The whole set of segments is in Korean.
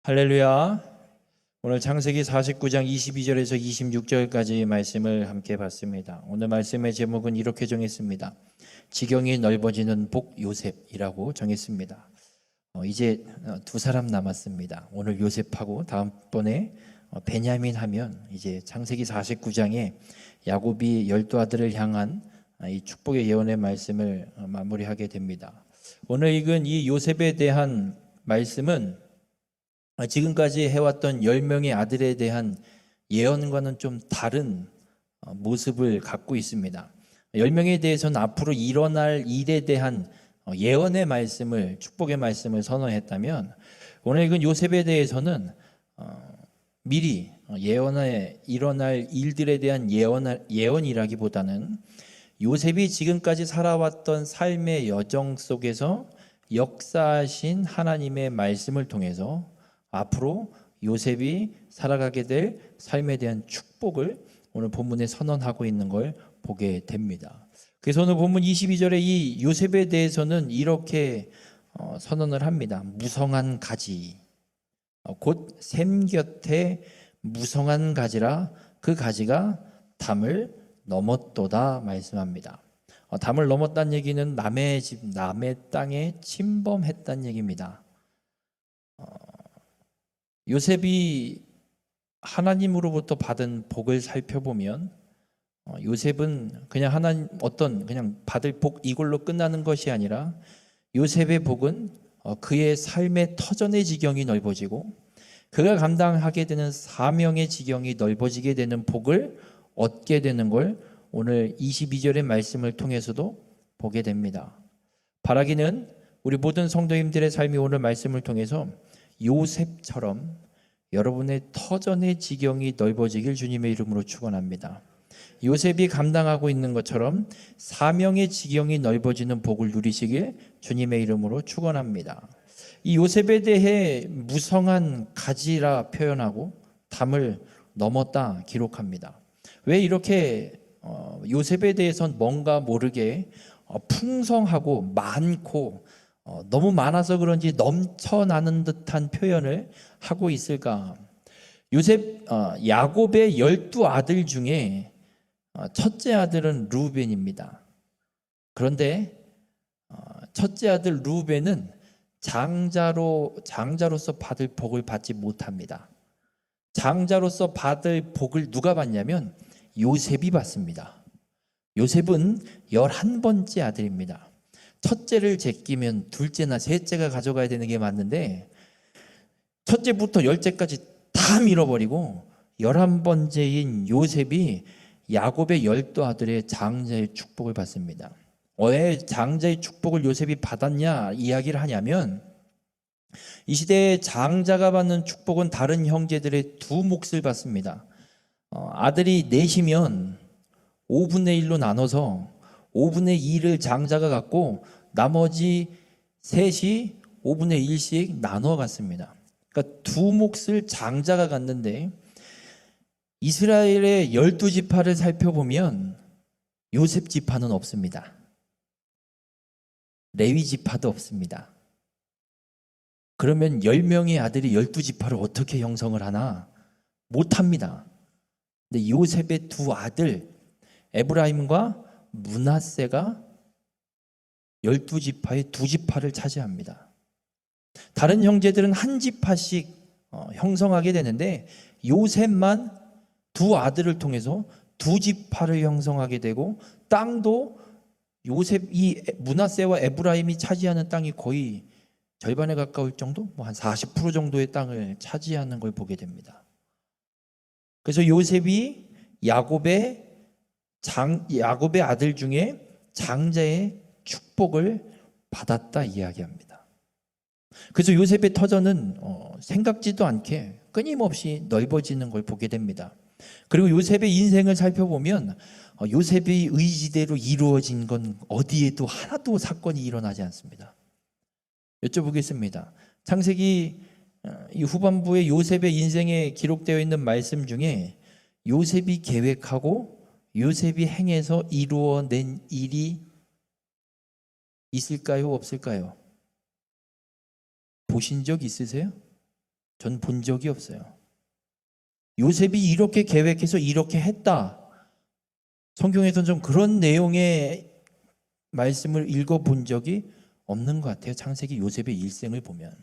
할렐루야. 오늘 창세기 49장 22절에서 26절까지 말씀을 함께 봤습니다. 오늘 말씀의 제목은 이렇게 정했습니다. 지경이 넓어지는 복 요셉이라고 정했습니다. 이제 두 사람 남았습니다. 오늘 요셉하고 다음번에 베냐민 하면 이제 창세기 49장에 야곱이 12 아들을 향한 이 축복의 예언의 말씀을 마무리하게 됩니다. 오늘 읽은 이 요셉에 대한 말씀은 지금까지 해왔던 10명의 아들에 대한 예언과는 좀 다른 모습을 갖고 있습니다. 10명에 대해서는 앞으로 일어날 일에 대한 예언의 말씀을, 축복의 말씀을 선언했다면, 오늘 읽은 요셉에 대해서는 미리 예언에 일어날 일들에 대한 예언이라기보다는 요셉이 지금까지 살아왔던 삶의 여정 속에서 역사하신 하나님의 말씀을 통해서 앞으로 요셉이 살아가게 될 삶에 대한 축복을 오늘 본문에 선언하고 있는 걸 보게 됩니다. 그래서 오늘 본문 22절에 이 요셉에 대해서는 이렇게 선언을 합니다. 무성한 가지, 곧 샘 곁에 무성한 가지라 그 가지가 담을 넘었도다 말씀합니다. 담을 넘었다는 얘기는 남의 집, 남의 땅에 침범했다는 얘기입니다. 요셉이 하나님으로부터 받은 복을 살펴보면 요셉은 그냥 그냥 받을 복 이걸로 끝나는 것이 아니라 요셉의 복은 그의 삶의 터전의 지경이 넓어지고 그가 감당하게 되는 사명의 지경이 넓어지게 되는 복을 얻게 되는 걸 오늘 22절의 말씀을 통해서도 보게 됩니다. 바라기는 우리 모든 성도님들의 삶이 오늘 말씀을 통해서 요셉처럼 여러분의 터전의 지경이 넓어지길 주님의 이름으로 축원합니다. 요셉이 감당하고 있는 것처럼 사명의 지경이 넓어지는 복을 누리시길 주님의 이름으로 축원합니다. 이 요셉에 대해 무성한 가지라 표현하고 담을 넘었다 기록합니다. 왜 이렇게 요셉에 대해서는 뭔가 모르게 풍성하고 많고 너무 많아서 그런지 넘쳐나는 듯한 표현을 하고 있을까? 요셉 야곱의 12 아들 중에 첫째 아들은 루벤입니다. 그런데 첫째 아들 루벤은 장자로서 받을 복을 받지 못합니다. 장자로서 받을 복을 누가 받냐면 요셉이 받습니다. 요셉은 11번째 아들입니다. 첫째를 제끼면 둘째나 셋째가 가져가야 되는 게 맞는데 첫째부터 10째까지 다 밀어버리고 11번째인 요셉이 야곱의 12 아들의 장자의 축복을 받습니다. 왜 장자의 축복을 요셉이 받았냐 이야기를 하냐면 이 시대에 장자가 받는 축복은 다른 형제들의 두 몫을 받습니다. 아들이 넷이면 5분의 1로 나눠서 5분의 2를 장자가 갖고 나머지 셋이 5분의 1씩 나눠 갔습니다. 그러니까 두 몫을 장자가 갖는데 이스라엘의 12지파를 살펴보면 요셉 지파는 없습니다. 레위 지파도 없습니다. 그러면 10명의 아들이 12지파를 어떻게 형성을 하나? 못합니다. 근데 요셉의 두 아들 에브라임과 므낫세가 12지파의 2지파를 차지합니다. 다른 형제들은 한 지파씩 형성하게 되는데 요셉만 두 아들을 통해서 2지파를 형성하게 되고 땅도 이 므낫세와 에브라임이 차지하는 땅이 거의 절반에 가까울 정도, 한 40% 정도의 땅을 차지하는 걸 보게 됩니다. 그래서 요셉이 야곱의 아들 중에 장자의 축복을 받았다 이야기합니다. 그래서 요셉의 터전은 생각지도 않게 끊임없이 넓어지는 걸 보게 됩니다. 그리고 요셉의 인생을 살펴보면 요셉의 의지대로 이루어진 건 어디에도 하나도 사건이 일어나지 않습니다. 여쭤보겠습니다. 창세기 이 후반부에 요셉의 인생에 기록되어 있는 말씀 중에 요셉이 계획하고 요셉이 행해서 이루어낸 일이 있을까요? 없을까요? 보신 적 있으세요? 전 본 적이 없어요. 요셉이 이렇게 계획해서 이렇게 했다. 성경에서는 좀 그런 내용의 말씀을 읽어본 적이 없는 것 같아요. 창세기 요셉의 일생을 보면.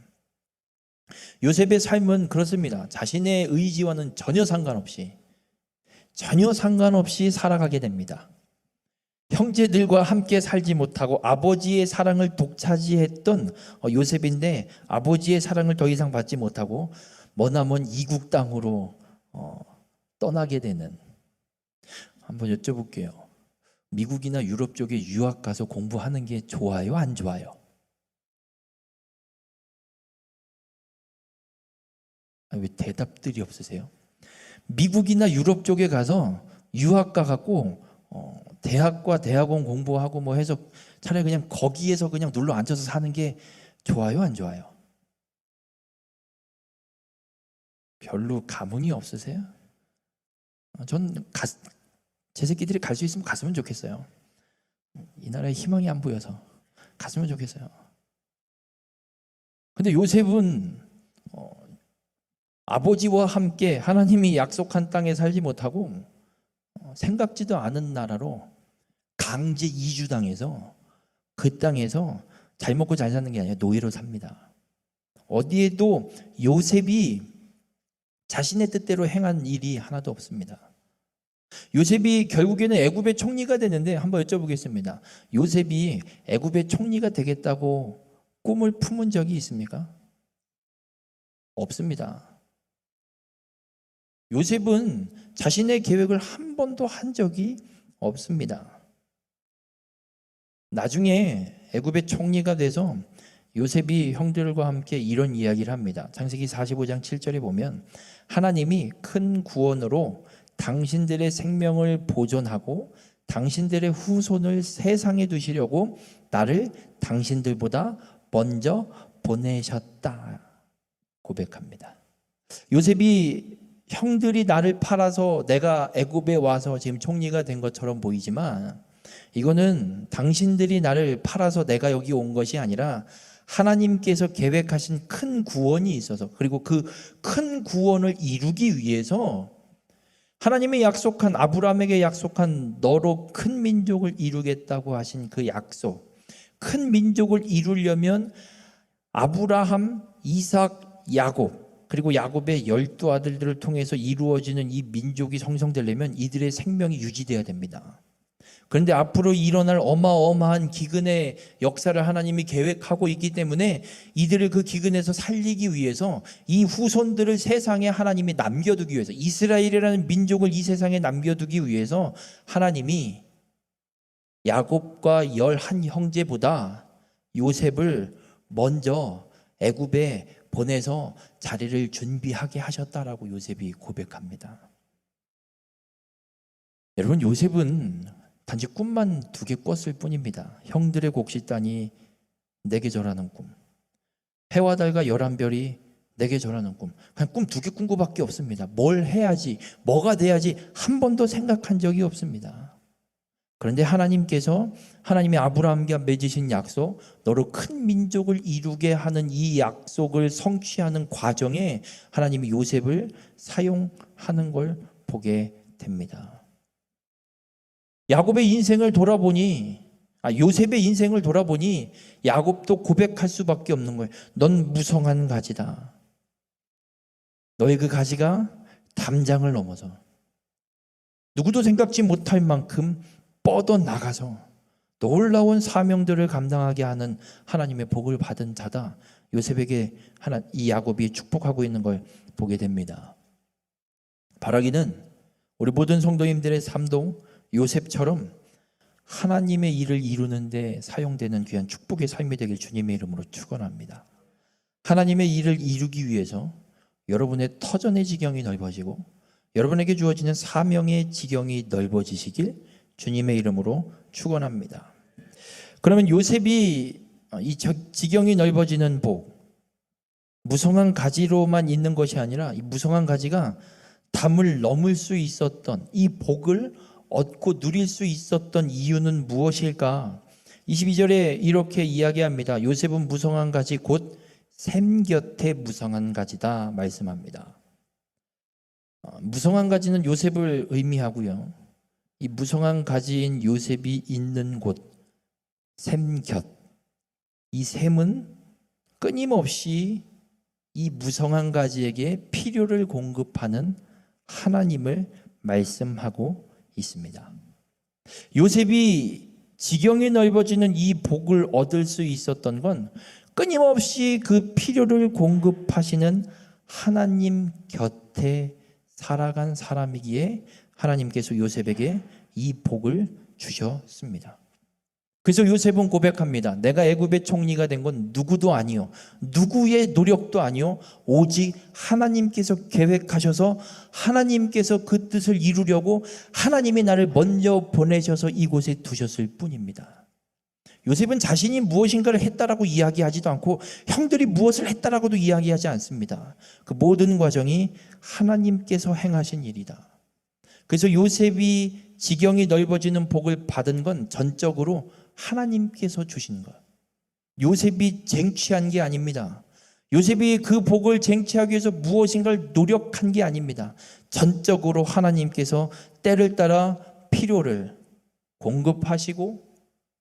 요셉의 삶은 그렇습니다. 자신의 의지와는 전혀 상관없이 살아가게 됩니다. 형제들과 함께 살지 못하고 아버지의 사랑을 독차지했던 요셉인데 아버지의 사랑을 더 이상 받지 못하고 머나먼 이국 땅으로 떠나게 되는. 한번 여쭤볼게요. 미국이나 유럽 쪽에 유학 가서 공부하는 게 좋아요, 안 좋아요? 왜 대답들이 없으세요? 미국이나 유럽 쪽에 가서 유학 가갖고 대학과 대학원 공부하고 뭐 해서 차라리 그냥 거기에서 그냥 눌러 앉아서 사는 게 좋아요, 안 좋아요? 별로 감흥이 없으세요? 전 제 새끼들이 갈 수 있으면 갔으면 좋겠어요. 이 나라에 희망이 안 보여서 갔으면 좋겠어요. 근데 요셉은 아버지와 함께 하나님이 약속한 땅에 살지 못하고 생각지도 않은 나라로 강제 이주당해서 그 땅에서 잘 먹고 잘 사는 게 아니라 노예로 삽니다. 어디에도 요셉이 자신의 뜻대로 행한 일이 하나도 없습니다. 요셉이 결국에는 애굽의 총리가 되는데 한번 여쭤보겠습니다. 요셉이 애굽의 총리가 되겠다고 꿈을 품은 적이 있습니까? 없습니다. 요셉은 자신의 계획을 한 번도 한 적이 없습니다. 나중에 애굽의 총리가 돼서 요셉이 형들과 함께 이런 이야기를 합니다. 창세기 45장 7절에 보면 하나님이 큰 구원으로 당신들의 생명을 보존하고 당신들의 후손을 세상에 두시려고 나를 당신들보다 먼저 보내셨다 고백합니다. 요셉이 형들이 나를 팔아서 내가 애굽에 와서 지금 총리가 된 것처럼 보이지만 이거는 당신들이 나를 팔아서 내가 여기 온 것이 아니라 하나님께서 계획하신 큰 구원이 있어서, 그리고 그 큰 구원을 이루기 위해서 하나님의 약속한, 아브라함에게 약속한 너로 큰 민족을 이루겠다고 하신 그 약속, 큰 민족을 이루려면 아브라함, 이삭, 야곱, 그리고 야곱의 12 아들들을 통해서 이루어지는 이 민족이 형성되려면 이들의 생명이 유지되어야 됩니다. 그런데 앞으로 일어날 어마어마한 기근의 역사를 하나님이 계획하고 있기 때문에 이들을 그 기근에서 살리기 위해서 이 후손들을 세상에 하나님이 남겨두기 위해서, 이스라엘이라는 민족을 이 세상에 남겨두기 위해서 하나님이 야곱과 11형제보다 요셉을 먼저 애굽에 보내서 자리를 준비하게 하셨다라고 요셉이 고백합니다. 여러분, 요셉은 단지 꿈만 2개 꿨을 뿐입니다. 형들의 곡식단이 내게 절하는 꿈, 해와 달과 11별이 내게 절하는 꿈, 그냥 꿈 2개 꾼 것밖에 없습니다. 뭘 해야지, 뭐가 돼야지 한 번도 생각한 적이 없습니다. 그런데 하나님께서 하나님이 아브라함과 맺으신 약속, 너로 큰 민족을 이루게 하는 이 약속을 성취하는 과정에 하나님이 요셉을 사용하는 걸 보게 됩니다. 야곱의 인생을 돌아보니, 요셉의 인생을 돌아보니 야곱도 고백할 수밖에 없는 거예요. 넌 무성한 가지다. 너의 그 가지가 담장을 넘어서 누구도 생각지 못할 만큼 뻗어나가서 놀라운 사명들을 감당하게 하는 하나님의 복을 받은 자다. 요셉에게 이 야곱이 축복하고 있는 걸 보게 됩니다. 바라기는 우리 모든 성도님들의 삶도 요셉처럼 하나님의 일을 이루는 데 사용되는 귀한 축복의 삶이 되길 주님의 이름으로 축원합니다. 하나님의 일을 이루기 위해서 여러분의 터전의 지경이 넓어지고 여러분에게 주어지는 사명의 지경이 넓어지시길 주님의 이름으로 축원합니다. 그러면 요셉이 이 지경이 넓어지는 복, 무성한 가지로만 있는 것이 아니라 이 무성한 가지가 담을 넘을 수 있었던 이 복을 얻고 누릴 수 있었던 이유는 무엇일까? 22절에 이렇게 이야기합니다. 요셉은 무성한 가지 곧 샘 곁에 무성한 가지다 말씀합니다. 무성한 가지는 요셉을 의미하고요. 이 무성한 가지인 요셉이 있는 곳, 샘 곁. 이 샘은 끊임없이 이 무성한 가지에게 필요를 공급하는 하나님을 말씀하고 있습니다. 요셉이 지경이 넓어지는 이 복을 얻을 수 있었던 건 끊임없이 그 필요를 공급하시는 하나님 곁에 살아간 사람이기에 하나님께서 요셉에게 이 복을 주셨습니다. 그래서 요셉은 고백합니다. 내가 애굽의 총리가 된 건 누구도 아니요, 누구의 노력도 아니요, 오직 하나님께서 계획하셔서 하나님께서 그 뜻을 이루려고 하나님이 나를 먼저 보내셔서 이곳에 두셨을 뿐입니다. 요셉은 자신이 무엇인가를 했다라고 이야기하지도 않고 형들이 무엇을 했다라고도 이야기하지 않습니다. 그 모든 과정이 하나님께서 행하신 일이다. 그래서 요셉이 지경이 넓어지는 복을 받은 건 전적으로 하나님께서 주신 것. 요셉이 쟁취한 게 아닙니다. 요셉이 그 복을 쟁취하기 위해서 무엇인가를 노력한 게 아닙니다. 전적으로 하나님께서 때를 따라 필요를 공급하시고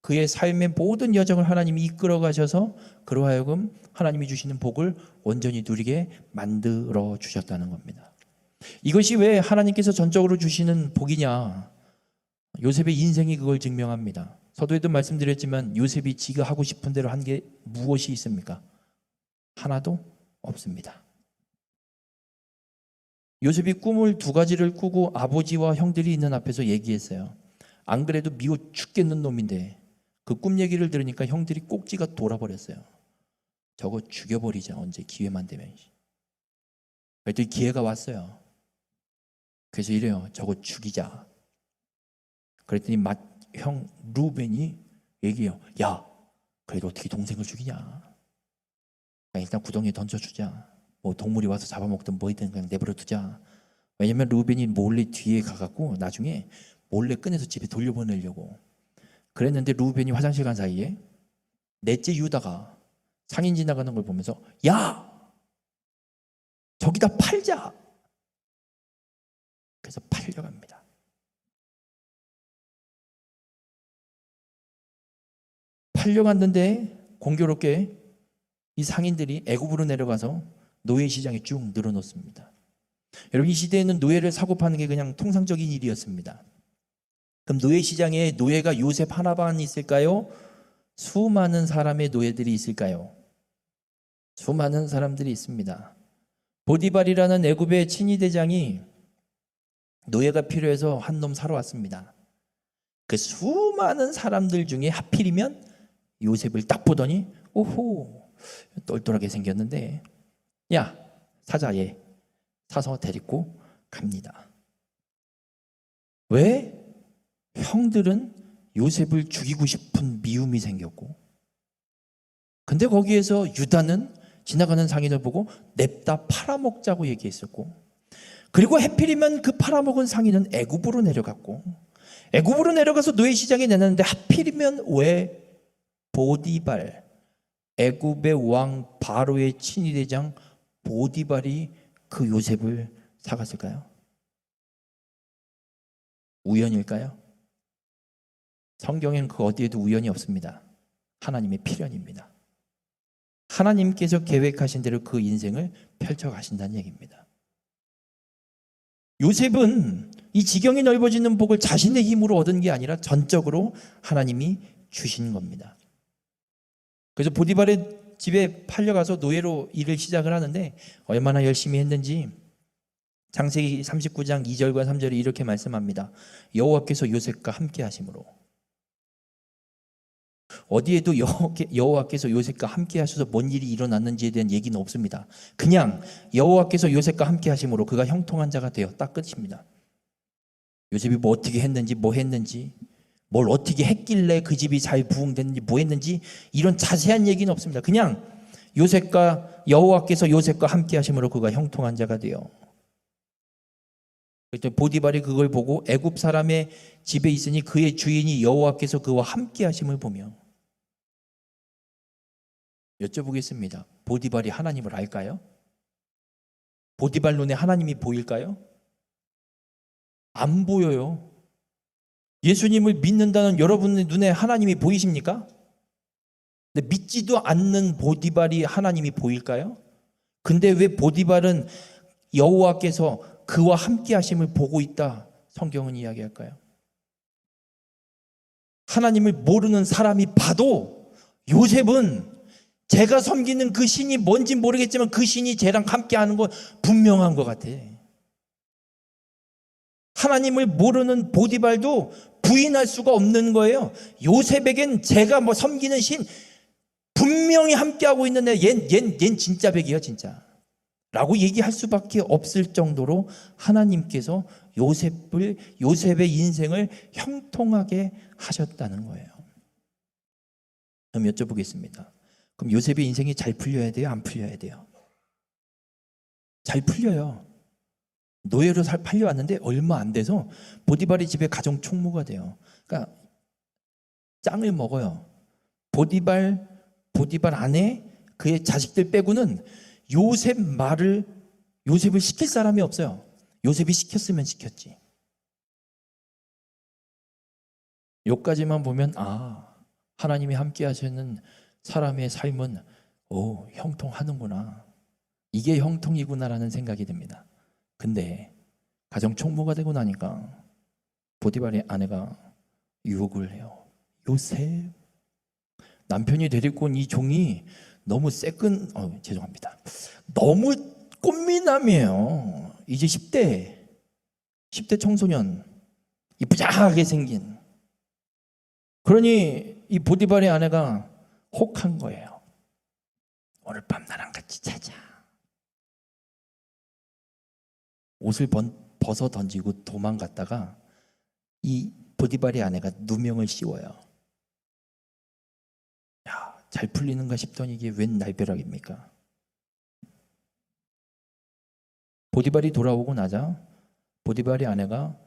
그의 삶의 모든 여정을 하나님이 이끌어 가셔서 그로 하여금 하나님이 주시는 복을 온전히 누리게 만들어 주셨다는 겁니다. 이것이 왜 하나님께서 전적으로 주시는 복이냐? 요셉의 인생이 그걸 증명합니다. 서두에도 말씀드렸지만 요셉이 지가 하고 싶은 대로 한 게 무엇이 있습니까? 하나도 없습니다. 요셉이 꿈을 두 가지를 꾸고 아버지와 형들이 있는 앞에서 얘기했어요. 안 그래도 미워 죽겠는 놈인데 그 꿈 얘기를 들으니까 형들이 꼭지가 돌아버렸어요. 저거 죽여버리자, 언제 기회만 되면. 그랬더니 기회가 왔어요. 그래서 이래요. 저거 죽이자. 그랬더니 형 루벤이 얘기해요. 야, 그래도 어떻게 동생을 죽이냐. 일단 구덩이에 던져주자. 뭐 동물이 와서 잡아먹든 뭐든 그냥 내버려 두자. 왜냐면 루벤이 몰래 뒤에 가갖고 나중에 몰래 꺼내서 집에 돌려보내려고 그랬는데, 루벤이 화장실 간 사이에 넷째 유다가 상인 지나가는 걸 보면서 야, 저기다 팔자. 그래서 팔려갑니다. 팔려갔는데 공교롭게 이 상인들이 애굽으로 내려가서 노예 시장에 쭉 늘어놓습니다. 여러분, 이 시대에는 노예를 사고 파는 게 그냥 통상적인 일이었습니다. 그럼 노예 시장에 노예가 요셉 하나만 있을까요? 수많은 사람의 노예들이 있을까요? 수많은 사람들이 있습니다. 보디발이라는 애굽의 친위대장이 노예가 필요해서 한 놈 사러 왔습니다. 그 수많은 사람들 중에 하필이면 요셉을 딱 보더니 오호, 똘똘하게 생겼는데 야, 사자. 얘 사서 데리고 갑니다. 왜? 형들은 요셉을 죽이고 싶은 미움이 생겼고, 근데 거기에서 유다는 지나가는 상인을 보고 냅다 팔아먹자고 얘기했었고, 그리고 해필이면 그 팔아먹은 상인은 애굽으로 내려갔고, 애굽으로 내려가서 노예 시장에 내놨는데 하필이면 왜 보디발, 애굽의 왕 바로의 친위대장 보디발이 그 요셉을 사갔을까요? 우연일까요? 성경엔 그 어디에도 우연이 없습니다. 하나님의 필연입니다. 하나님께서 계획하신 대로 그 인생을 펼쳐가신다는 얘기입니다. 요셉은 이 지경이 넓어지는 복을 자신의 힘으로 얻은 게 아니라 전적으로 하나님이 주신 겁니다. 그래서 보디발의 집에 팔려가서 노예로 일을 시작을 하는데 얼마나 열심히 했는지 창세기 39장 2절과 3절에 이렇게 말씀합니다. 여호와께서 요셉과 함께 하심으로. 어디에도 여호와께서 요셉과 함께 하셔서 뭔 일이 일어났는지에 대한 얘기는 없습니다. 그냥 여호와께서 요셉과 함께 하심으로 그가 형통한 자가 되었다, 끝입니다. 요셉이 뭐 어떻게 했는지, 뭐 했는지, 뭘 어떻게 했길래 그 집이 잘 부흥됐는지, 뭐 했는지 이런 자세한 얘기는 없습니다. 그냥 여호와께서 요셉과 함께 하심으로 그가 형통한 자가 되어. 그때 보디발이 그걸 보고 애굽 사람의 집에 있으니 그의 주인이 여호와께서 그와 함께 하심을 보며 여쭤보겠습니다. 보디발이 하나님을 알까요? 보디발 눈에 하나님이 보일까요? 안 보여요. 예수님을 믿는다는 여러분의 눈에 하나님이 보이십니까? 근데 믿지도 않는 보디발이 하나님이 보일까요? 근데 왜 보디발은 여호와께서 그와 함께 하심을 보고 있다 성경은 이야기할까요? 하나님을 모르는 사람이 봐도 요셉은 제가 섬기는 그 신이 뭔지 모르겠지만 그 신이 쟤랑 함께 하는 건 분명한 것 같아. 하나님을 모르는 보디발도 부인할 수가 없는 거예요. 요셉에겐 제가 뭐 섬기는 신 분명히 함께하고 있는데 얜 진짜 백이야 진짜 라고 얘기할 수밖에 없을 정도로 하나님께서 요셉의 인생을 형통하게 하셨다는 거예요. 그럼 여쭤보겠습니다. 그럼 요셉의 인생이 잘 풀려야 돼요? 안 풀려야 돼요? 잘 풀려요. 노예로 팔려왔는데 얼마 안 돼서 보디발이 집에 가정 총무가 돼요. 그러니까 짱을 먹어요. 보디발 안에 그의 자식들 빼고는 요셉을 시킬 사람이 없어요. 요셉이 시켰으면 시켰지. 여기까지만 보면 하나님이 함께 하시는 사람의 삶은 형통하는구나. 이게 형통이구나라는 생각이 듭니다. 근데 가정 총무가 되고 나니까 보디발의 아내가 유혹을 해요. 요셉 남편이 데리고 온 이 종이 너무 죄송합니다. 너무 꽃미남이에요. 이제 10대 청소년 이쁘장하게 생긴. 그러니 이 보디발의 아내가 혹한 거예요. 오늘 밤 나랑 같이 자자. 옷을 벗어 던지고 도망갔다가 이 보디발의 아내가 누명을 씌워요. 잘 풀리는가 싶더니 이게 웬 날벼락입니까? 보디발이 돌아오고 나자 보디발의 아내가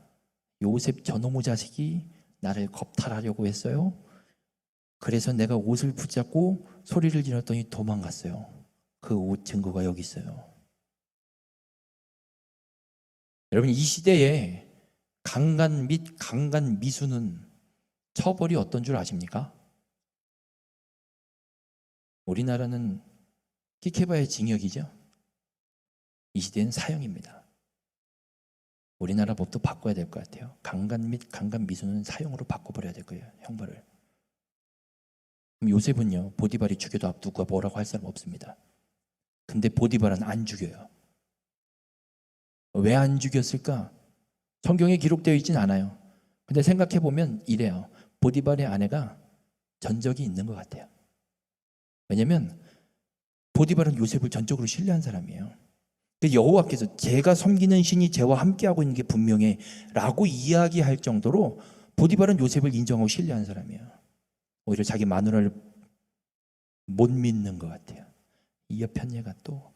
요셉 저놈의 자식이 나를 겁탈하려고 했어요. 그래서 내가 옷을 붙잡고 소리를 질렀더니 도망갔어요. 그 옷 증거가 여기 있어요. 여러분 이 시대에 강간 및 강간 미수는 처벌이 어떤 줄 아십니까? 우리나라는 끽해봐야 징역이죠. 이 시대는 사형입니다. 우리나라 법도 바꿔야 될 것 같아요. 강간 및 강간 미수는 사형으로 바꿔버려야 될 거예요. 형벌을. 그럼 요셉은요. 보디발이 죽여도 누가 뭐라고 할 사람 없습니다. 근데 보디발은 안 죽여요. 왜 안 죽였을까? 성경에 기록되어 있진 않아요. 근데 생각해보면 이래요. 보디발의 아내가 전적이 있는 것 같아요. 왜냐하면 보디발은 요셉을 전적으로 신뢰한 사람이에요. 여호와께서 제가 섬기는 신이 저와 함께하고 있는 게 분명해 라고 이야기할 정도로 보디발은 요셉을 인정하고 신뢰한 사람이에요. 오히려 자기 마누라를 못 믿는 것 같아요. 이 옆편 얘가 또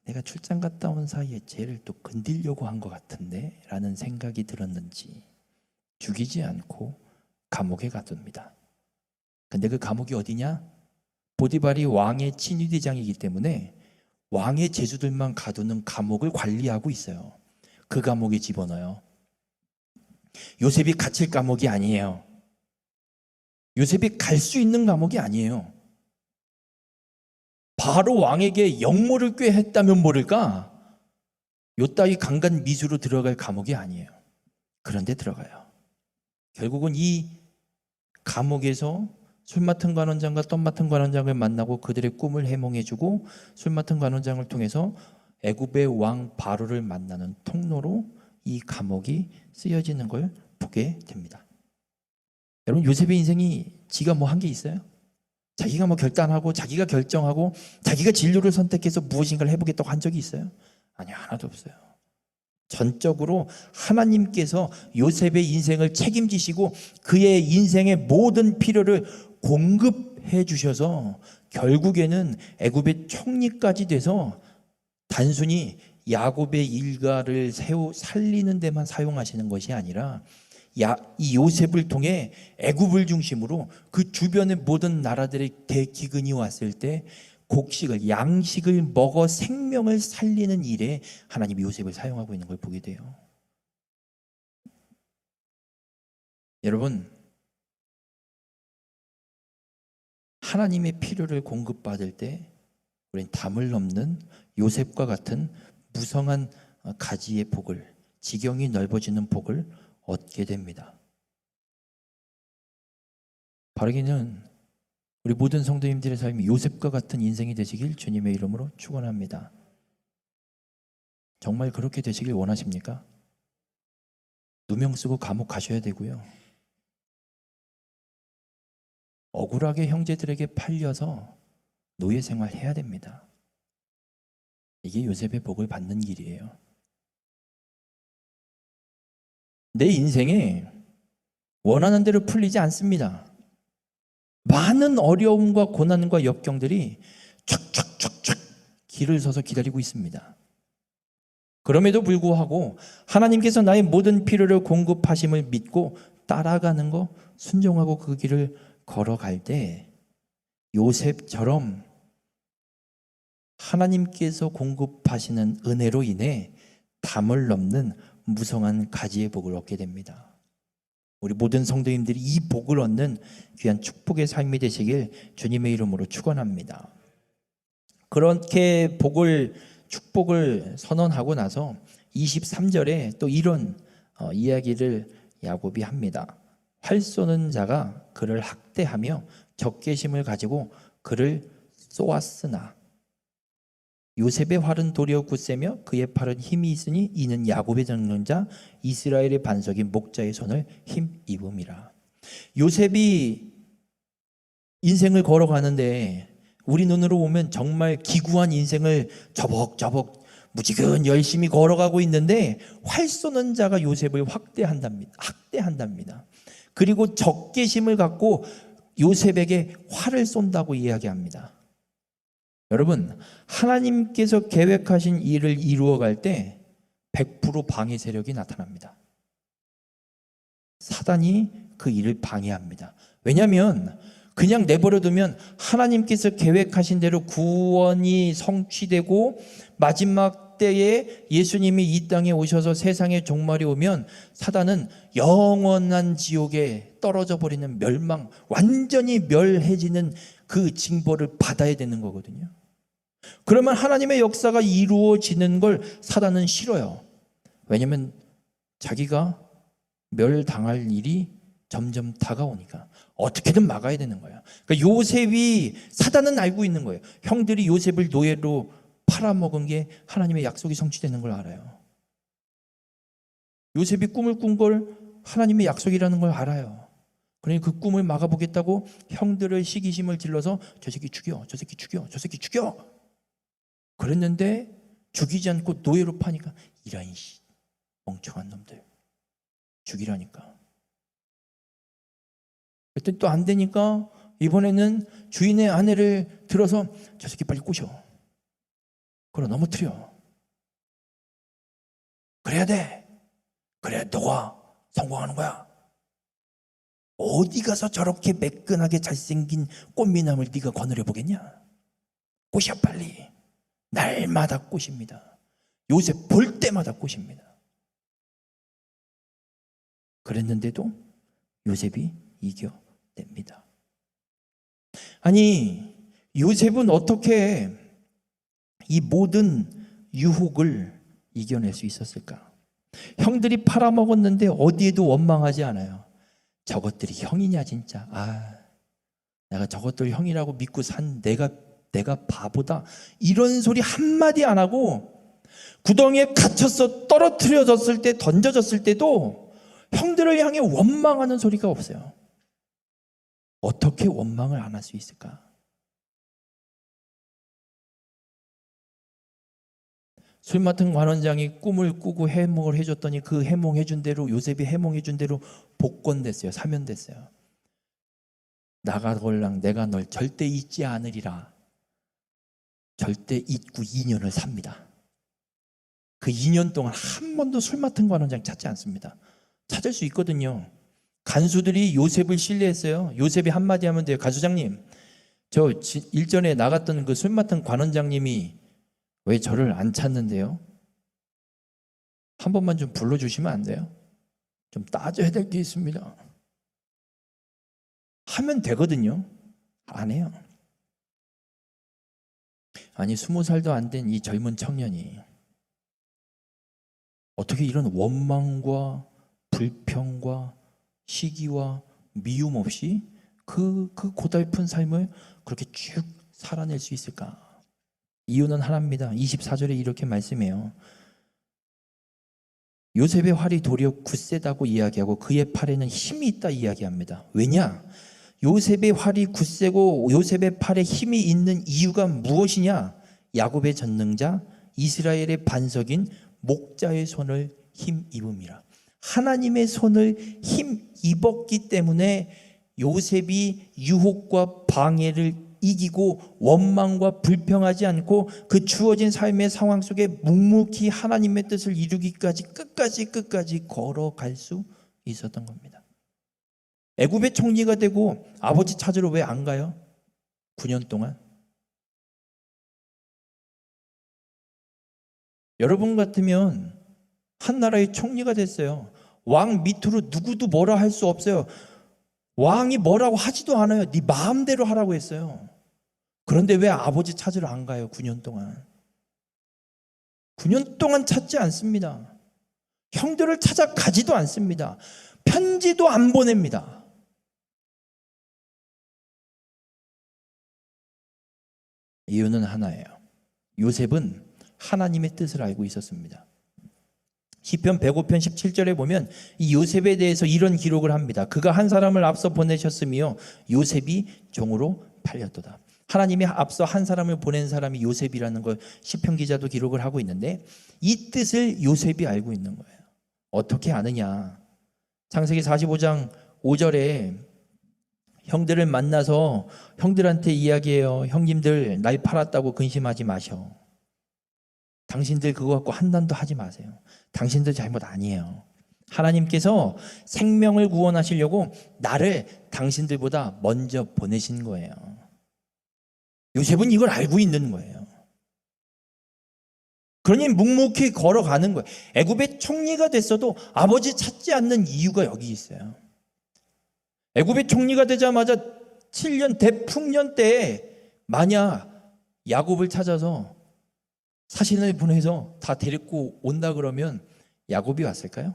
내가 출장 갔다 온 사이에 쟤를 또 건들려고 한 것 같은데 라는 생각이 들었는지 죽이지 않고 감옥에 가둡니다. 근데 그 감옥이 어디냐? 보디발이 왕의 친위대장이기 때문에 왕의 제주들만 가두는 감옥을 관리하고 있어요. 그 감옥에 집어넣어요. 요셉이 갇힐 감옥이 아니에요. 요셉이 갈 수 있는 감옥이 아니에요. 바로 왕에게 역모를 꾀했다면 모를까? 요따위 강간 미수로 들어갈 감옥이 아니에요. 그런데 들어가요. 결국은 이 감옥에서 술 맡은 관원장과 떡 맡은 관원장을 만나고 그들의 꿈을 해몽해주고 술 맡은 관원장을 통해서 애굽의 왕 바로를 만나는 통로로 이 감옥이 쓰여지는 걸 보게 됩니다. 여러분 요셉의 인생이 지가 뭐 한 게 있어요? 자기가 뭐 결단하고 자기가 결정하고 자기가 진로를 선택해서 무엇인가를 해보겠다고 한 적이 있어요? 아니요, 하나도 없어요. 전적으로 하나님께서 요셉의 인생을 책임지시고 그의 인생의 모든 필요를 공급해 주셔서 결국에는 애굽의 총리까지 돼서 단순히 야곱의 일가를 살리는 데만 사용하시는 것이 아니라 이 요셉을 통해 애굽을 중심으로 그 주변의 모든 나라들의 대기근이 왔을 때 곡식을, 양식을 먹어 생명을 살리는 일에 하나님이 요셉을 사용하고 있는 걸 보게 돼요. 여러분, 하나님의 필요를 공급받을 때 우리는 담을 넘는 요셉과 같은 무성한 가지의 복을, 지경이 넓어지는 복을 얻게 됩니다. 바라기는 우리 모든 성도님들의 삶이 요셉과 같은 인생이 되시길 주님의 이름으로 축원합니다. 정말 그렇게 되시길 원하십니까? 누명 쓰고 감옥 가셔야 되고요. 억울하게 형제들에게 팔려서 노예 생활 해야 됩니다. 이게 요셉의 복을 받는 길이에요. 내 인생에 원하는 대로 풀리지 않습니다. 많은 어려움과 고난과 역경들이 촥촥촥촥 길을 서서 기다리고 있습니다. 그럼에도 불구하고 하나님께서 나의 모든 필요를 공급하심을 믿고 따라가는 거, 순종하고 그 길을 걸어갈 때 요셉처럼 하나님께서 공급하시는 은혜로 인해 담을 넘는 무성한 가지의 복을 얻게 됩니다. 우리 모든 성도님들이 이 복을 얻는 귀한 축복의 삶이 되시길 주님의 이름으로 축원합니다. 그렇게 축복을 선언하고 나서 23절에 또 이런 이야기를 야곱이 합니다. 활 쏘는 자가 그를 학대하며 적개심을 가지고 그를 쏘았으나 요셉의 활은 도리어 굳세며 그의 팔은 힘이 있으니 이는 야곱의 장ron자 이스라엘의 반석인 목자의 손을 힘입음이라. 요셉이 인생을 걸어가는데 우리 눈으로 보면 정말 기구한 인생을 저벅저벅 무지근 열심히 걸어가고 있는데 활 쏘는 자가 요셉을 학대한답니다. 그리고 적개심을 갖고 요셉에게 활을 쏜다고 이야기합니다. 여러분, 하나님께서 계획하신 일을 이루어갈 때 100% 방해 세력이 나타납니다. 사단이 그 일을 방해합니다. 왜냐하면 그냥 내버려두면 하나님께서 계획하신 대로 구원이 성취되고 마지막 때에 예수님이 이 땅에 오셔서 세상의 종말이 오면 사단은 영원한 지옥에 떨어져 버리는 멸망, 완전히 멸해지는 그 징벌을 받아야 되는 거거든요. 그러면 하나님의 역사가 이루어지는 걸 사단은 싫어요. 왜냐하면 자기가 멸당할 일이 점점 다가오니까 어떻게든 막아야 되는 거예요. 그러니까 요셉이, 사단은 알고 있는 거예요. 형들이 요셉을 노예로 팔아먹은 게 하나님의 약속이 성취되는 걸 알아요. 요셉이 꿈을 꾼 걸 하나님의 약속이라는 걸 알아요. 그러니 그 꿈을 막아보겠다고 형들을 시기심을 질러서 저 새끼 죽여, 저 새끼 죽여, 저 새끼 죽여 그랬는데 죽이지 않고 노예로 파니까 이런 멍청한 놈들 죽이라니까. 그랬더니 또 안 되니까 이번에는 주인의 아내를 들어서 저 새끼 빨리 꼬셔, 그럼 넘어뜨려. 그래야 돼. 그래야 너가 성공하는 거야. 어디 가서 저렇게 매끈하게 잘생긴 꽃미남을 네가 거느려 보겠냐? 꼬셔 빨리. 날마다 꼬십니다. 요셉 볼 때마다 꼬십니다. 그랬는데도 요셉이 이겨냅니다. 아니, 요셉은 어떻게 이 모든 유혹을 이겨낼 수 있었을까? 형들이 팔아먹었는데 어디에도 원망하지 않아요. 저것들이 형이냐 진짜. 내가 저것들 형이라고 믿고 산 내가 바보다. 이런 소리 한마디 안 하고 구덩이에 갇혀서 떨어뜨려졌을 때, 던져졌을 때도 형들을 향해 원망하는 소리가 없어요. 어떻게 원망을 안 할 수 있을까? 술 맡은 관원장이 꿈을 꾸고 해몽을 해줬더니 그 해몽해준 대로, 요셉이 해몽해준 대로 복권됐어요. 사면됐어요. 나가걸랑 내가 널 절대 잊지 않으리라. 절대 잊고 2년을 삽니다. 그 2년 동안 한 번도 술 맡은 관원장 찾지 않습니다. 찾을 수 있거든요. 간수들이 요셉을 신뢰했어요. 요셉이 한마디 하면 돼요. 간수장님, 저 일전에 나갔던 그 술 맡은 관원장님이 왜 저를 안 찾는데요? 한 번만 좀 불러주시면 안 돼요? 좀 따져야 될 게 있습니다. 하면 되거든요. 안 해요. 아니 20살도 안 된 이 젊은 청년이 어떻게 이런 원망과 불평과 시기와 미움 없이 그 고달픈 삶을 그렇게 쭉 살아낼 수 있을까? 이유는 하나입니다. 24절에 이렇게 말씀해요. 요셉의 활이 도리어 굳세다고 이야기하고 그의 팔에는 힘이 있다 이야기합니다. 왜냐? 요셉의 활이 굳세고 요셉의 팔에 힘이 있는 이유가 무엇이냐? 야곱의 전능자 이스라엘의 반석인 목자의 손을 힘입음이라. 하나님의 손을 힘입었기 때문에 요셉이 유혹과 방해를 이기고 원망과 불평하지 않고 그 주어진 삶의 상황 속에 묵묵히 하나님의 뜻을 이루기까지 끝까지 걸어갈 수 있었던 겁니다. 애굽의 총리가 되고 아버지 찾으러 왜 안 가요? 9년 동안. 여러분 같으면 한 나라의 총리가 됐어요. 왕 밑으로 누구도 뭐라 할 수 없어요. 왕이 뭐라고 하지도 않아요. 네 마음대로 하라고 했어요. 그런데 왜 아버지 찾으러 안 가요? 9년 동안. 9년 동안 찾지 않습니다. 형들을 찾아가지도 않습니다. 편지도 안 보냅니다. 이유는 하나예요. 요셉은 하나님의 뜻을 알고 있었습니다. 시편 105편 17절에 보면 이 요셉에 대해서 이런 기록을 합니다. 그가 한 사람을 앞서 보내셨으며 요셉이 종으로 팔렸도다. 하나님이 앞서 한 사람을 보낸 사람이 요셉이라는 걸 시편 기자도 기록을 하고 있는데 이 뜻을 요셉이 알고 있는 거예요. 어떻게 아느냐? 창세기 45장 5절에 형들을 만나서 형들한테 이야기해요. 형님들 날 팔았다고 근심하지 마셔. 당신들 그거 갖고 한단도 하지 마세요. 당신들 잘못 아니에요. 하나님께서 생명을 구원하시려고 나를 당신들보다 먼저 보내신 거예요. 요셉은 이걸 알고 있는 거예요. 그러니 묵묵히 걸어가는 거예요. 애굽의 총리가 됐어도 아버지 찾지 않는 이유가 여기 있어요. 애굽의 총리가 되자마자 7년 대풍년 때에 만약 야곱을 찾아서 사신을 보내서 다 데리고 온다 그러면 야곱이 왔을까요?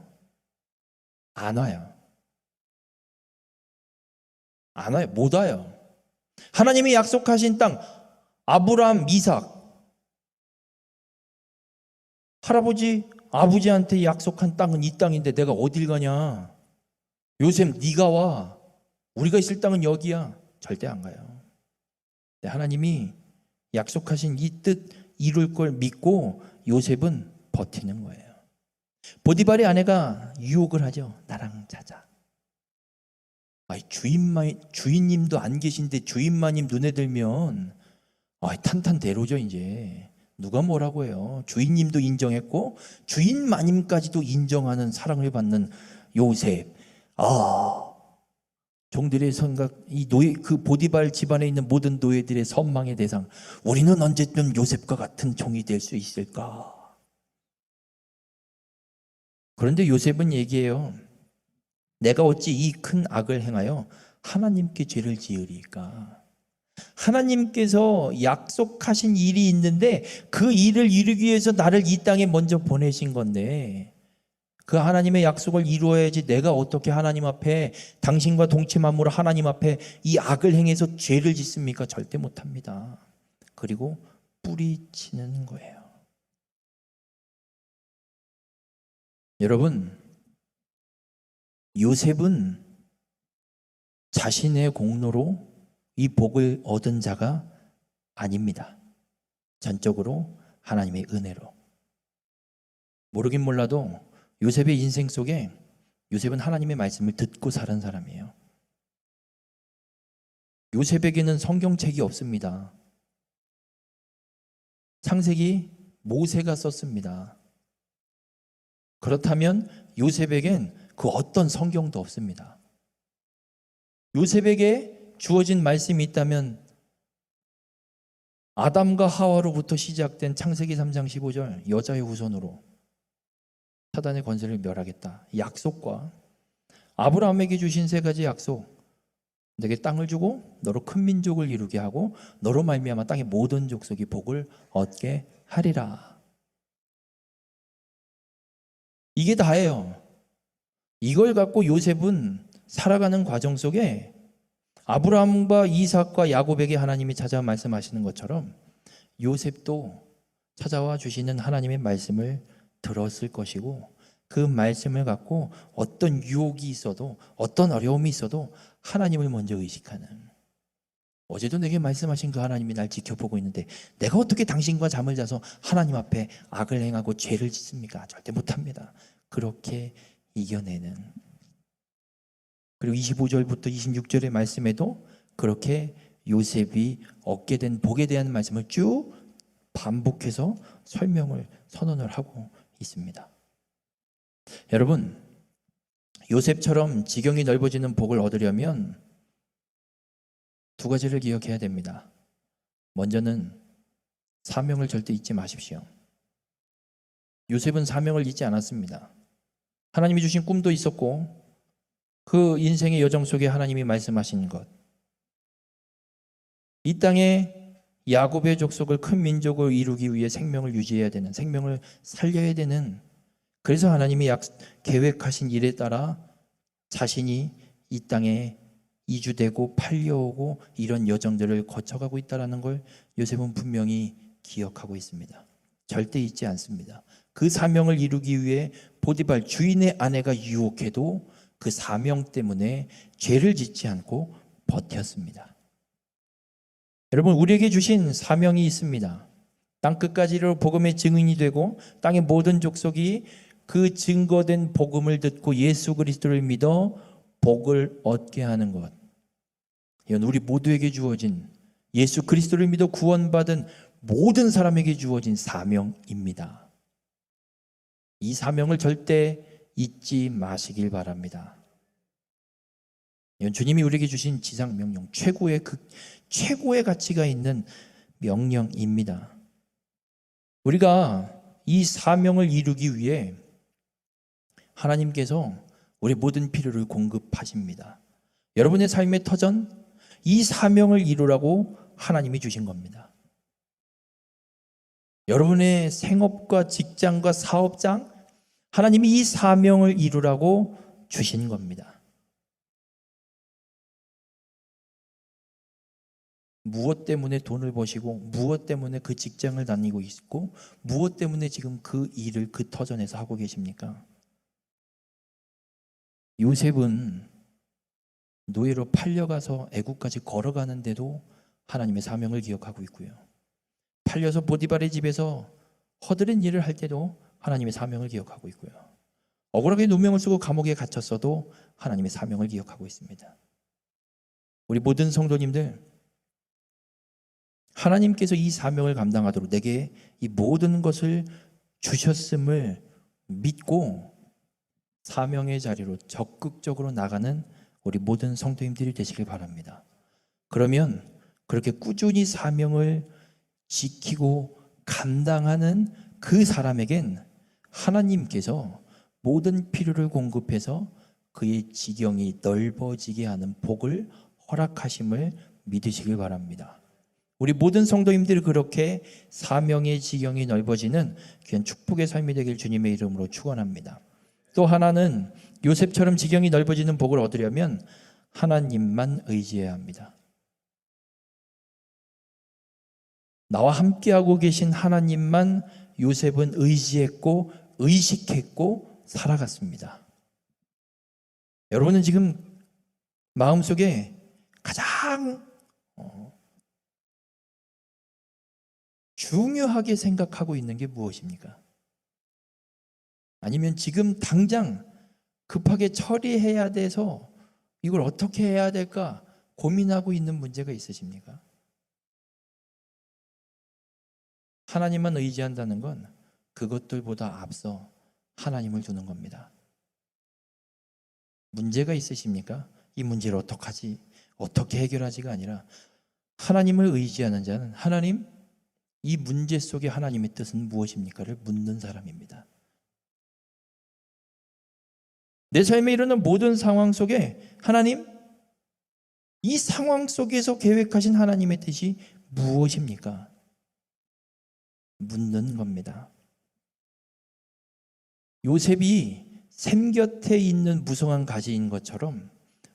안 와요. 안 와요. 못 와요. 하나님이 약속하신 땅 아브라함, 이삭 할아버지, 아버지한테 약속한 땅은 이 땅인데 내가 어딜 가냐? 요셉 네가 와. 우리가 있을 땅은 여기야. 절대 안 가요. 하나님이 약속하신 이 뜻 이룰 걸 믿고 요셉은 버티는 거예요. 보디발의 아내가 유혹을 하죠. 나랑 자자. 주인님도 안 계신데 주인마님 눈에 들면 탄탄대로죠. 이제 누가 뭐라고 해요. 주인님도 인정했고 주인마님까지도 인정하는 사랑을 받는 요셉. 종들의 생각, 이 노예, 그 보디발 집안에 있는 모든 노예들의 선망의 대상. 우리는 언제쯤 요셉과 같은 종이 될 수 있을까? 그런데 요셉은 얘기해요. 내가 어찌 이 큰 악을 행하여 하나님께 죄를 지으리까? 하나님께서 약속하신 일이 있는데 그 일을 이루기 위해서 나를 이 땅에 먼저 보내신 건데 그 하나님의 약속을 이루어야지 내가 어떻게 하나님 앞에 당신과 동체 만물을 하나님 앞에 이 악을 행해서 죄를 짓습니까? 절대 못합니다. 그리고 뿌리치는 거예요. 여러분, 요셉은 자신의 공로로 이 복을 얻은 자가 아닙니다. 전적으로 하나님의 은혜로. 모르긴 몰라도 요셉의 인생 속에 요셉은 하나님의 말씀을 듣고 살은 사람이에요. 요셉에게는 성경책이 없습니다. 창세기 모세가 썼습니다. 그렇다면 요셉에겐 그 어떤 성경도 없습니다. 요셉에게 주어진 말씀이 있다면 아담과 하와로부터 시작된 창세기 3장 15절 여자의 후손으로 사단의 권세를 멸하겠다. 약속과 아브라함에게 주신 세 가지 약속, 내게 땅을 주고 너로 큰 민족을 이루게 하고 너로 말미암아 땅의 모든 족속이 복을 얻게 하리라. 이게 다예요. 이걸 갖고 요셉은 살아가는 과정 속에 아브라함과 이삭과 야곱에게 하나님이 찾아와 말씀하시는 것처럼 요셉도 찾아와 주시는 하나님의 말씀을 들었을 것이고 그 말씀을 갖고 어떤 유혹이 있어도 어떤 어려움이 있어도 하나님을 먼저 의식하는, 어제도 내게 말씀하신 그 하나님이 날 지켜보고 있는데 내가 어떻게 당신과 잠을 자서 하나님 앞에 악을 행하고 죄를 짓습니까? 절대 못합니다. 그렇게 이겨내는. 그리고 25절부터 26절의 말씀에도 그렇게 요셉이 얻게 된 복에 대한 말씀을 쭉 반복해서 설명을 선언을 하고 있습니다. 여러분, 요셉처럼 지경이 넓어지는 복을 얻으려면 두 가지를 기억해야 됩니다. 먼저는 사명을 절대 잊지 마십시오. 요셉은 사명을 잊지 않았습니다. 하나님이 주신 꿈도 있었고 그 인생의 여정 속에 하나님이 말씀하신 것, 이 땅에 야곱의 족속을 큰 민족을 이루기 위해 생명을 유지해야 되는, 생명을 살려야 되는, 그래서 하나님이 계획하신 일에 따라 자신이 이 땅에 이주되고 팔려오고 이런 여정들을 거쳐가고 있다는 걸 요셉은 분명히 기억하고 있습니다. 절대 잊지 않습니다. 그 사명을 이루기 위해 보디발 주인의 아내가 유혹해도 그 사명 때문에 죄를 짓지 않고 버텼습니다. 여러분, 우리에게 주신 사명이 있습니다. 땅끝까지로 복음의 증인이 되고 땅의 모든 족속이 그 증거된 복음을 듣고 예수 그리스도를 믿어 복을 얻게 하는 것. 이건 우리 모두에게 주어진, 예수 그리스도를 믿어 구원받은 모든 사람에게 주어진 사명입니다. 이 사명을 절대 잊지 마시길 바랍니다. 이건 주님이 우리에게 주신 지상 명령, 최고의 가치가 있는 명령입니다. 우리가 이 사명을 이루기 위해 하나님께서 우리 모든 필요를 공급하십니다. 여러분의 삶의 터전, 이 사명을 이루라고 하나님이 주신 겁니다. 여러분의 생업과 직장과 사업장, 하나님이 이 사명을 이루라고 주신 겁니다. 무엇 때문에 돈을 버시고 무엇 때문에 그 직장을 다니고 있고 무엇 때문에 지금 그 일을 그 터전에서 하고 계십니까? 요셉은 노예로 팔려가서 애국까지 걸어가는데도 하나님의 사명을 기억하고 있고요. 팔려서 보디발의 집에서 허드렛 일을 할 때도 하나님의 사명을 기억하고 있고요. 억울하게 누명을 쓰고 감옥에 갇혔어도 하나님의 사명을 기억하고 있습니다. 우리 모든 성도님들, 하나님께서 이 사명을 감당하도록 내게 이 모든 것을 주셨음을 믿고 사명의 자리로 적극적으로 나가는 우리 모든 성도님들이 되시길 바랍니다. 그러면 그렇게 꾸준히 사명을 지키고 감당하는 그 사람에겐 하나님께서 모든 필요를 공급해서 그의 지경이 넓어지게 하는 복을 허락하심을 믿으시길 바랍니다. 우리 모든 성도님들이 그렇게 사명의 지경이 넓어지는 귀한 축복의 삶이 되길 주님의 이름으로 축원합니다. 또 하나는 요셉처럼 지경이 넓어지는 복을 얻으려면 하나님만 의지해야 합니다. 나와 함께하고 계신 하나님만 요셉은 의지했고 의식했고 살아갔습니다. 여러분은 지금 마음속에 가장 중요하게 생각하고 있는 게 무엇입니까? 아니면 지금 당장 급하게 처리해야 돼서 이걸 어떻게 해야 될까 고민하고 있는 문제가 있으십니까? 하나님만 의지한다는 건 그것들보다 앞서 하나님을 두는 겁니다. 문제가 있으십니까? 이 문제를 어떡하지? 어떻게 해결하지가 아니라 하나님을 의지하는 자는 하나님, 이 문제 속에 하나님의 뜻은 무엇입니까를 묻는 사람입니다. 내 삶에 이르는 모든 상황 속에 하나님, 이 상황 속에서 계획하신 하나님의 뜻이 무엇입니까? 묻는 겁니다. 요셉이 샘 곁에 있는 무성한 가지인 것처럼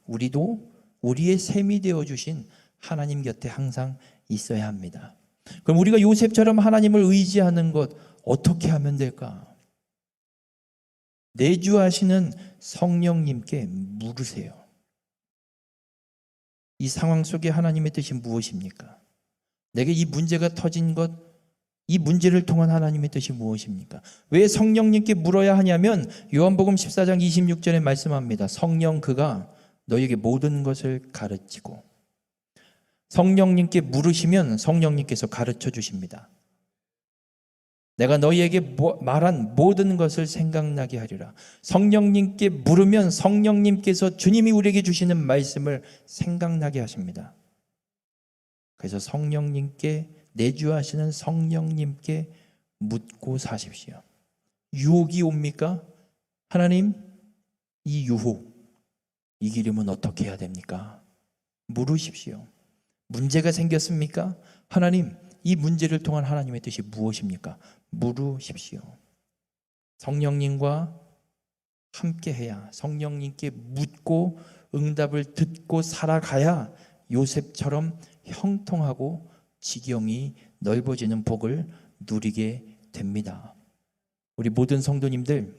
우리도 우리의 샘이 되어주신 하나님 곁에 항상 있어야 합니다. 그럼 우리가 요셉처럼 하나님을 의지하는 것 어떻게 하면 될까? 내주하시는 성령님께 물으세요. 이 상황 속에 하나님의 뜻이 무엇입니까? 내게 이 문제가 터진 것, 이 문제를 통한 하나님의 뜻이 무엇입니까? 왜 성령님께 물어야 하냐면 요한복음 14장 26절에 말씀합니다. 성령 그가 너에게 모든 것을 가르치고, 성령님께 물으시면 성령님께서 가르쳐 주십니다. 내가 너희에게 말한 모든 것을 생각나게 하리라. 성령님께 물으면 성령님께서 주님이 우리에게 주시는 말씀을 생각나게 하십니다. 그래서 성령님께, 내주하시는 성령님께 묻고 사십시오. 유혹이 옵니까? 하나님, 이 유혹 이기려면 어떻게 해야 됩니까? 물으십시오. 문제가 생겼습니까? 하나님, 이 문제를 통한 하나님의 뜻이 무엇입니까? 물으십시오. 성령님과 함께해야, 성령님께 묻고 응답을 듣고 살아가야 요셉처럼 형통하고 지경이 넓어지는 복을 누리게 됩니다. 우리 모든 성도님들,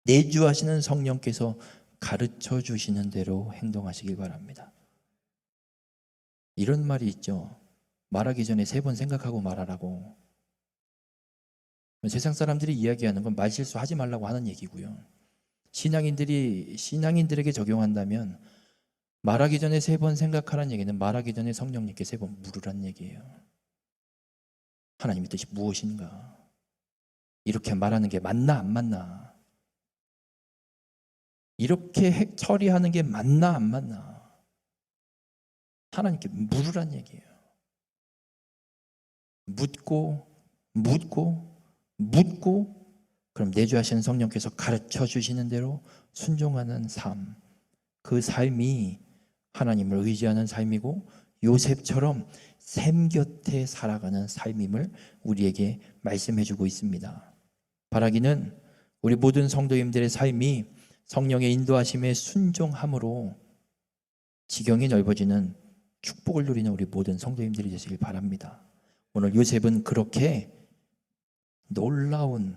내주하시는 성령께서 가르쳐 주시는 대로 행동하시길 바랍니다. 이런 말이 있죠. 말하기 전에 3번 생각하고 말하라고. 세상 사람들이 이야기하는 건 말실수 하지 말라고 하는 얘기고요. 신앙인들에게 적용한다면 말하기 전에 3번 생각하라는 얘기는 말하기 전에 성령님께 3번 물으라는 얘기예요. 하나님의 뜻이 무엇인가? 이렇게 말하는 게 맞나 안 맞나? 이렇게 처리하는 게 맞나 안 맞나? 하나님께 물으라는 얘기예요. 묻고 그럼 내주하시는 성령께서 가르쳐 주시는 대로 순종하는 삶, 그 삶이 하나님을 의지하는 삶이고 요셉처럼 샘 곁에 살아가는 삶임을 우리에게 말씀해 주고 있습니다. 바라기는 우리 모든 성도님들의 삶이 성령의 인도하심에 순종함으로 지경이 넓어지는 축복을 누리는 우리 모든 성도님들이 되시길 바랍니다. 오늘 요셉은 그렇게 놀라운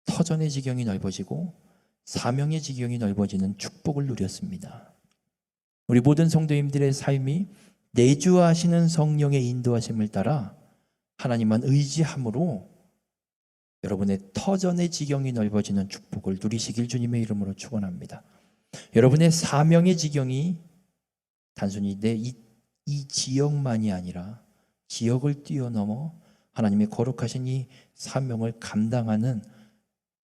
터전의 지경이 넓어지고 사명의 지경이 넓어지는 축복을 누렸습니다. 우리 모든 성도님들의 삶이 내주하시는 성령의 인도하심을 따라 하나님만 의지함으로 여러분의 터전의 지경이 넓어지는 축복을 누리시길 주님의 이름으로 축원합니다. 여러분의 사명의 지경이 단순히 이 지역만이 아니라 지역을 뛰어넘어 하나님의 거룩하신 이 사명을 감당하는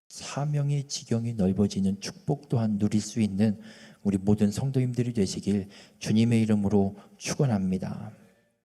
사명의 지경이 넓어지는 축복 또한 누릴 수 있는 우리 모든 성도님들이 되시길 주님의 이름으로 축원합니다.